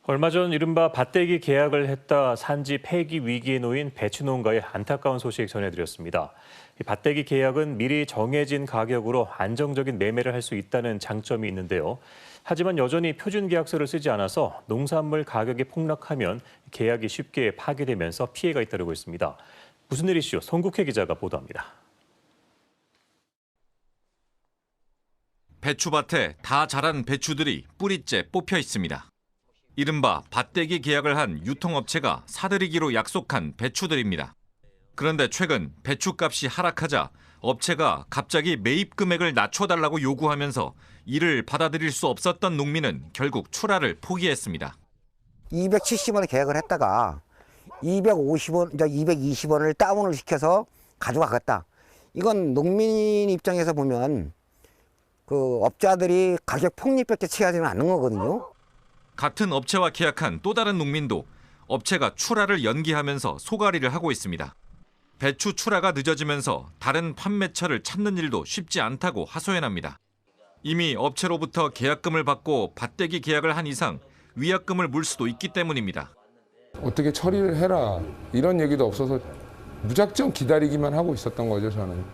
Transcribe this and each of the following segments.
얼마 전 이른바 밭대기 계약을 했다 산지 폐기 위기에 놓인 배추 농가의 안타까운 소식 전해드렸습니다. 이 밭대기 계약은 미리 정해진 가격으로 안정적인 매매를 할 수 있다는 장점이 있는데요. 하지만 여전히 표준 계약서를 쓰지 않아서 농산물 가격이 폭락하면 계약이 쉽게 파기되면서 피해가 잇따르고 있습니다. 무슨 일 이슈 송국혜 기자가 보도합니다. 배추밭에 다 자란 배추들이 뿌리째 뽑혀 있습니다. 이른바 밭대기 계약을 한 유통업체가 사들이기로 약속한 배추들입니다. 그런데 최근 배추값이 하락하자 업체가 갑자기 매입 금액을 낮춰달라고 요구하면서 이를 받아들일 수 없었던 농민은 결국 출하를 포기했습니다. 270원에 계약을 했다가 250원, 220원을 다운을 시켜서 가져가겠다. 이건 농민 입장에서 보면 그 업자들이 가격 폭리밖에 취하지는 않는 거거든요. 같은 업체와 계약한 또 다른 농민도 업체가 출하를 연기하면서 소가리를 하고 있습니다. 배추 출하가 늦어지면서 다른 판매처를 찾는 일도 쉽지 않다고 하소연합니다. 이미 업체로부터 계약금을 받고 밭대기 계약을 한 이상 위약금을 물 수도 있기 때문입니다. 어떻게 처리를 해라 이런 얘기도 없어서 무작정 기다리기만 하고 있었던 거죠, 저는.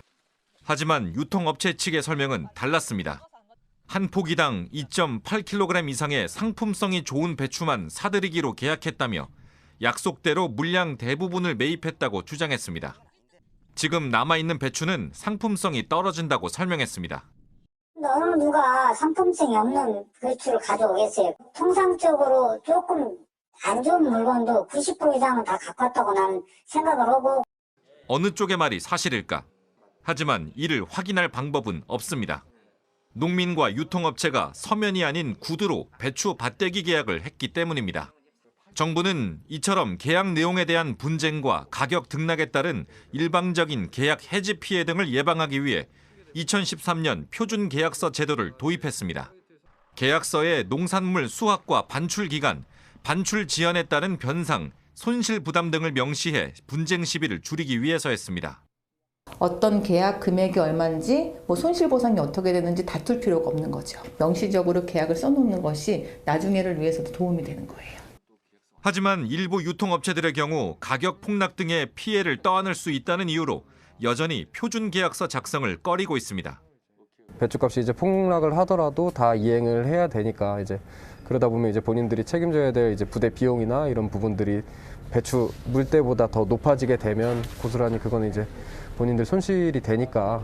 하지만 유통업체 측의 설명은 달랐습니다. 한 포기당 2.8kg 이상의 상품성이 좋은 배추만 사들이기로 계약했다며 약속대로 물량 대부분을 매입했다고 주장했습니다. 지금 남아있는 배추는 상품성이 떨어진다고 설명했습니다. 어느 누가 상품성이 없는 배추를 가져오겠어요. 통상적으로 조금 안 좋은 물건도 90% 이상은 다 갖고 왔다고 나는 생각을 하고. 어느 쪽의 말이 사실일까? 하지만 이를 확인할 방법은 없습니다. 농민과 유통업체가 서면이 아닌 구두로 배추 밭대기 계약을 했기 때문입니다. 정부는 이처럼 계약 내용에 대한 분쟁과 가격 등락에 따른 일방적인 계약 해지 피해 등을 예방하기 위해 2013년 표준 계약서 제도를 도입했습니다. 계약서에 농산물 수확과 반출 기간, 반출 지연에 따른 변상, 손실 부담 등을 명시해 분쟁 시비를 줄이기 위해서였습니다. 어떤 계약 금액이 얼마인지, 손실 보상이 어떻게 되는지 다툴 필요가 없는 거죠. 명시적으로 계약을 써놓는 것이 나중에를 위해서도 도움이 되는 거예요. 하지만 일부 유통업체들의 경우 가격 폭락 등의 피해를 떠안을 수 있다는 이유로 여전히 표준 계약서 작성을 꺼리고 있습니다. 배추값이 이제 폭락을 하더라도 다 이행을 해야 되니까 그러다 보면 본인들이 책임져야 될 부대 비용이나 이런 부분들이 배추 물 때보다 더 높아지게 되면 고스란히 그거는 본인들 손실이 되니까.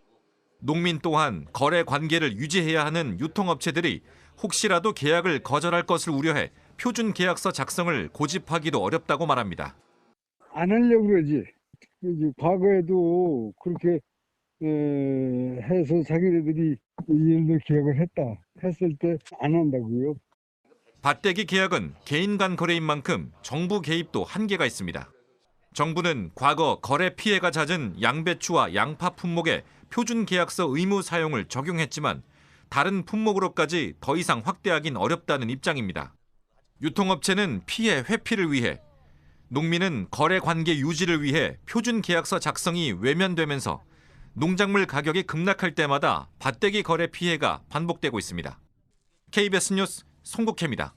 농민 또한 거래 관계를 유지해야 하는 유통업체들이 혹시라도 계약을 거절할 것을 우려해 표준 계약서 작성을 고집하기도 어렵다고 말합니다. 안 하려고 그러지. 과거에도 그렇게 해서 자기네들이 이 일도 계약을 했을 때 안 한다고요. 밭대기 계약은 개인 간 거래인 만큼 정부 개입도 한계가 있습니다. 정부는 과거 거래 피해가 잦은 양배추와 양파 품목에 표준 계약서 의무 사용을 적용했지만 다른 품목으로까지 더 이상 확대하긴 어렵다는 입장입니다. 유통업체는 피해 회피를 위해, 농민은 거래 관계 유지를 위해 표준 계약서 작성이 외면되면서 농작물 가격이 급락할 때마다 밭대기 거래 피해가 반복되고 있습니다. KBS 뉴스 송국혜입니다.